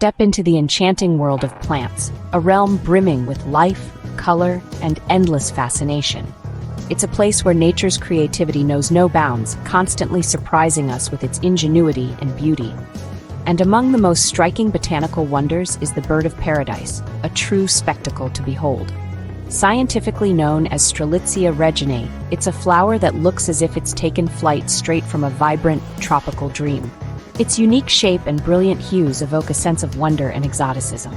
step into the enchanting world of plants, a realm brimming with life, color, and endless fascination. It's a place where nature's creativity knows no bounds, constantly surprising us with its ingenuity and beauty. And among the most striking botanical wonders is the bird of paradise, a true spectacle to behold. Scientifically known as Strelitzia reginae, it's a flower that looks as if it's taken flight straight from a vibrant, tropical dream. Its unique shape and brilliant hues evoke a sense of wonder and exoticism.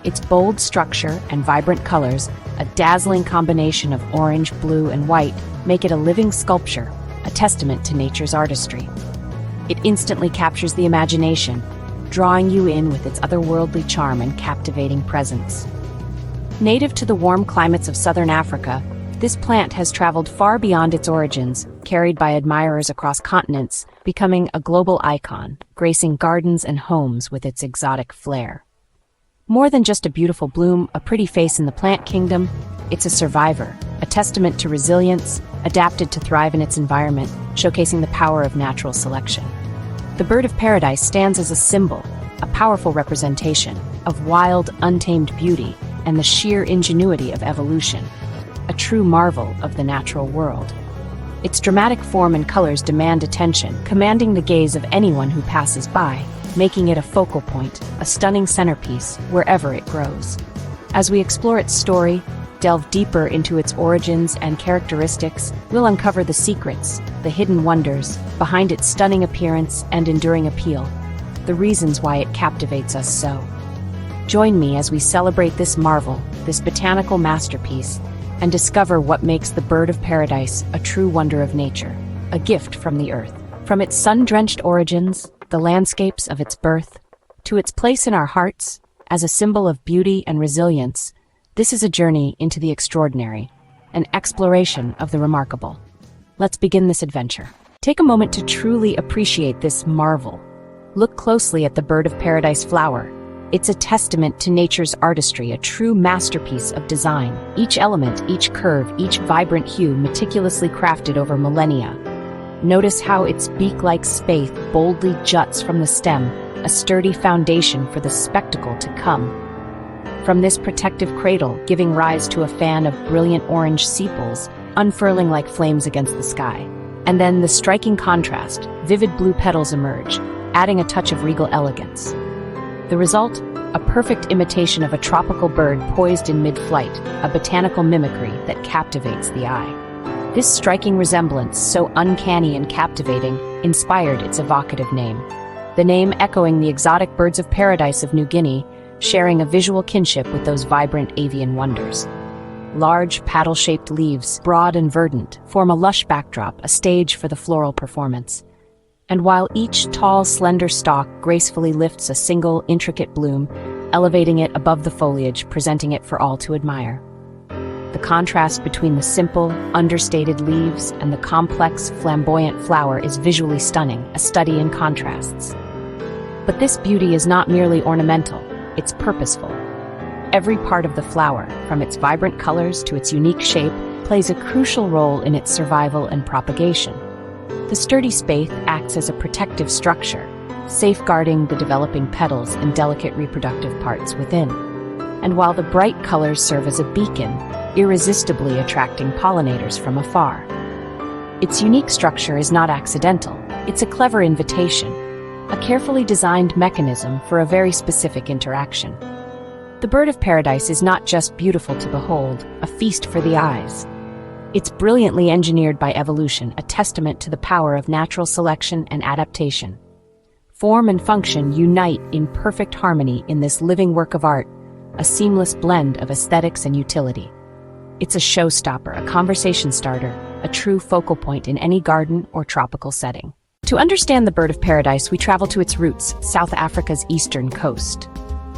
Its bold structure and vibrant colors, a dazzling combination of orange, blue, and white, make it a living sculpture, a testament to nature's artistry. It instantly captures the imagination, drawing you in with its otherworldly charm and captivating presence. Native to the warm climates of southern Africa, this plant has traveled far beyond its origins, carried by admirers across continents, becoming a global icon, gracing gardens and homes with its exotic flair. More than just a beautiful bloom, a pretty face in the plant kingdom, it's a survivor, a testament to resilience, adapted to thrive in its environment, showcasing the power of natural selection. The bird of paradise stands as a symbol, a powerful representation of wild, untamed beauty and the sheer ingenuity of evolution, a true marvel of the natural world. Its dramatic form and colors demand attention, commanding the gaze of anyone who passes by, making it a focal point, a stunning centerpiece wherever it grows. As we explore its story, delve deeper into its origins and characteristics, we'll uncover the secrets, the hidden wonders, behind its stunning appearance and enduring appeal, the reasons why it captivates us so. Join me as we celebrate this marvel, this botanical masterpiece, and discover what makes the bird of paradise a true wonder of nature, a gift from the earth. From its sun-drenched origins, the landscapes of its birth, to its place in our hearts as a symbol of beauty and resilience, this is a journey into the extraordinary, an exploration of the remarkable. Let's begin this adventure. Take a moment to truly appreciate this marvel. Look closely at the bird of paradise flower. It's a testament to nature's artistry, a true masterpiece of design. Each element, each curve, each vibrant hue meticulously crafted over millennia. Notice how its beak-like spathe boldly juts from the stem, a sturdy foundation for the spectacle to come. From this protective cradle, giving rise to a fan of brilliant orange sepals, unfurling like flames against the sky. And then the striking contrast, vivid blue petals emerge, adding a touch of regal elegance. The result? A perfect imitation of a tropical bird poised in mid-flight, a botanical mimicry that captivates the eye. This striking resemblance, so uncanny and captivating, inspired its evocative name. The name echoing the exotic birds of paradise of New Guinea, sharing a visual kinship with those vibrant avian wonders. Large, paddle-shaped leaves, broad and verdant, form a lush backdrop, a stage for the floral performance. And while each tall, slender stalk gracefully lifts a single, intricate bloom, elevating it above the foliage, presenting it for all to admire. The contrast between the simple, understated leaves and the complex, flamboyant flower is visually stunning, a study in contrasts. But this beauty is not merely ornamental, it's purposeful. Every part of the flower, from its vibrant colors to its unique shape, plays a crucial role in its survival and propagation. The sturdy spathe acts as a protective structure, safeguarding the developing petals and delicate reproductive parts within. And while the bright colors serve as a beacon, irresistibly attracting pollinators from afar. Its unique structure is not accidental, it's a clever invitation, a carefully designed mechanism for a very specific interaction. The bird of paradise is not just beautiful to behold, a feast for the eyes. It's brilliantly engineered by evolution, a testament to the power of natural selection and adaptation. Form and function unite in perfect harmony in this living work of art, a seamless blend of aesthetics and utility. It's a showstopper, a conversation starter, a true focal point in any garden or tropical setting. To understand the bird of paradise, we travel to its roots, South Africa's eastern coast.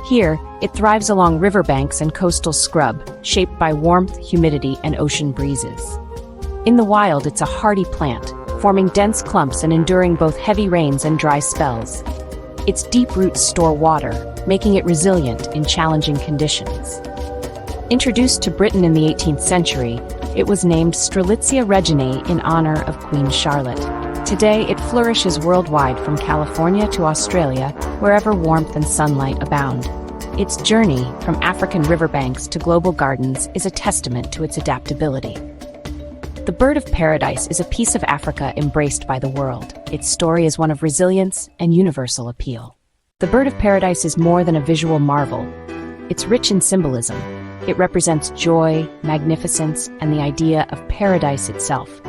Here, it thrives along riverbanks and coastal scrub, shaped by warmth, humidity, and ocean breezes. In the wild, it's a hardy plant, forming dense clumps and enduring both heavy rains and dry spells. Its deep roots store water, making it resilient in challenging conditions. Introduced to Britain in the 18th century, it was named Strelitzia reginae in honor of Queen Charlotte. Today, it flourishes worldwide from California to Australia, wherever warmth and sunlight abound. Its journey, from African riverbanks to global gardens, is a testament to its adaptability. The bird of paradise is a piece of Africa embraced by the world. Its story is one of resilience and universal appeal. The bird of paradise is more than a visual marvel. It's rich in symbolism. It represents joy, magnificence, and the idea of paradise itself.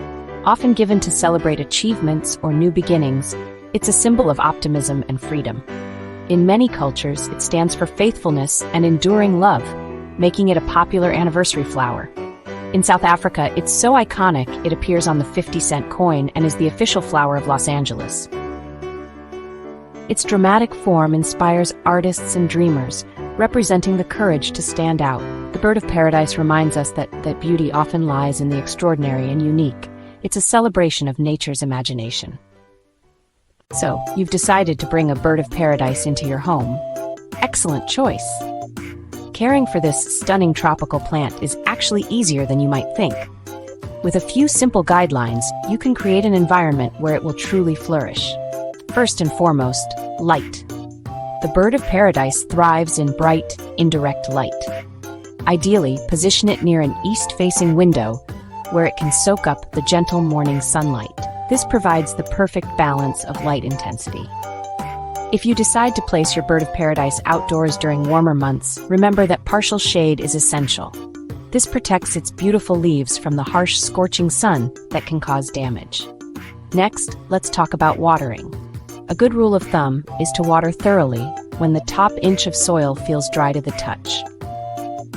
Often given to celebrate achievements or new beginnings, it's a symbol of optimism and freedom. In many cultures, it stands for faithfulness and enduring love, making it a popular anniversary flower. In South Africa, it's so iconic it appears on the 50-cent coin and is the official flower of Los Angeles. Its dramatic form inspires artists and dreamers, representing the courage to stand out. The bird of paradise reminds us that beauty often lies in the extraordinary and unique. It's a celebration of nature's imagination. So, you've decided to bring a bird of paradise into your home. Excellent choice. Caring for this stunning tropical plant is actually easier than you might think. With a few simple guidelines, you can create an environment where it will truly flourish. First and foremost, light. The bird of paradise thrives in bright, indirect light. Ideally, position it near an east-facing window where it can soak up the gentle morning sunlight. This provides the perfect balance of light intensity. If you decide to place your bird of paradise outdoors during warmer months, remember that partial shade is essential. This protects its beautiful leaves from the harsh, scorching sun that can cause damage. Next, let's talk about watering. A good rule of thumb is to water thoroughly when the top inch of soil feels dry to the touch.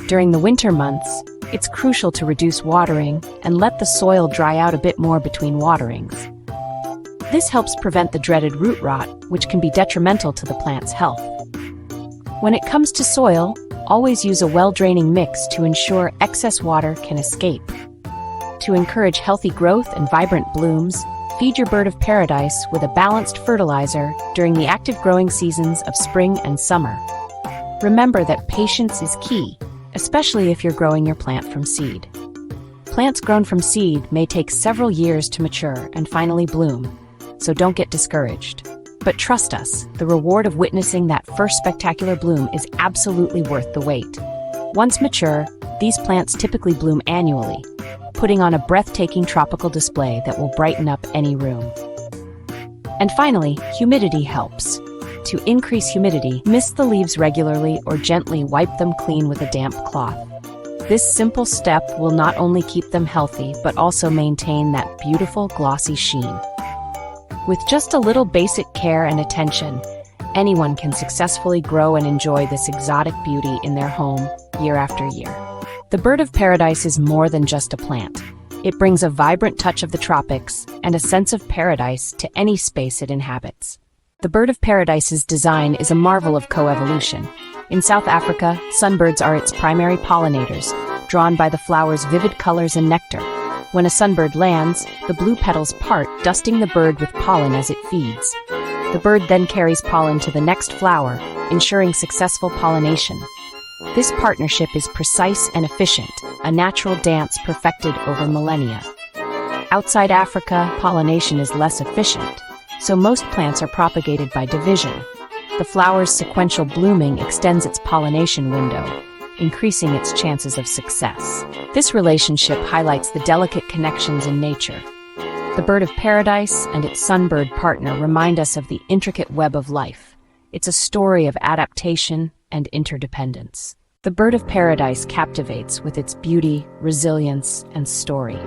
During the winter months, it's crucial to reduce watering and let the soil dry out a bit more between waterings. This helps prevent the dreaded root rot, which can be detrimental to the plant's health. When it comes to soil, always use a well-draining mix to ensure excess water can escape. To encourage healthy growth and vibrant blooms, feed your bird of paradise with a balanced fertilizer during the active growing seasons of spring and summer. Remember that patience is key, especially if you're growing your plant from seed. Plants grown from seed may take several years to mature and finally bloom, so don't get discouraged. But trust us, the reward of witnessing that first spectacular bloom is absolutely worth the wait. Once mature, these plants typically bloom annually, putting on a breathtaking tropical display that will brighten up any room. And finally, humidity helps. To increase humidity, mist the leaves regularly or gently wipe them clean with a damp cloth. This simple step will not only keep them healthy, but also maintain that beautiful glossy sheen. With just a little basic care and attention, anyone can successfully grow and enjoy this exotic beauty in their home year after year. The bird of paradise is more than just a plant. It brings a vibrant touch of the tropics and a sense of paradise to any space it inhabits. The bird of paradise's design is a marvel of coevolution. In South Africa, sunbirds are its primary pollinators, drawn by the flower's vivid colors and nectar. When a sunbird lands, the blue petals part, dusting the bird with pollen as it feeds. The bird then carries pollen to the next flower, ensuring successful pollination. This partnership is precise and efficient, a natural dance perfected over millennia. Outside Africa, pollination is less efficient, so most plants are propagated by division. The flower's sequential blooming extends its pollination window, increasing its chances of success. This relationship highlights the delicate connections in nature. The bird of paradise and its sunbird partner remind us of the intricate web of life. It's a story of adaptation and interdependence. The bird of paradise captivates with its beauty, resilience, and story.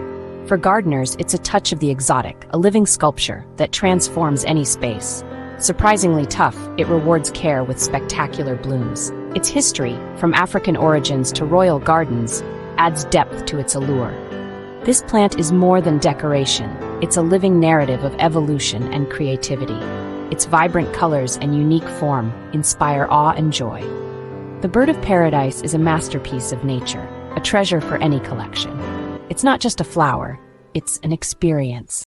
For gardeners, it's a touch of the exotic, a living sculpture that transforms any space. Surprisingly tough, it rewards care with spectacular blooms. Its history, from African origins to royal gardens, adds depth to its allure. This plant is more than decoration. It's a living narrative of evolution and creativity. Its vibrant colors and unique form inspire awe and joy. The bird of paradise is a masterpiece of nature, a treasure for any collection. It's not just a flower, it's an experience.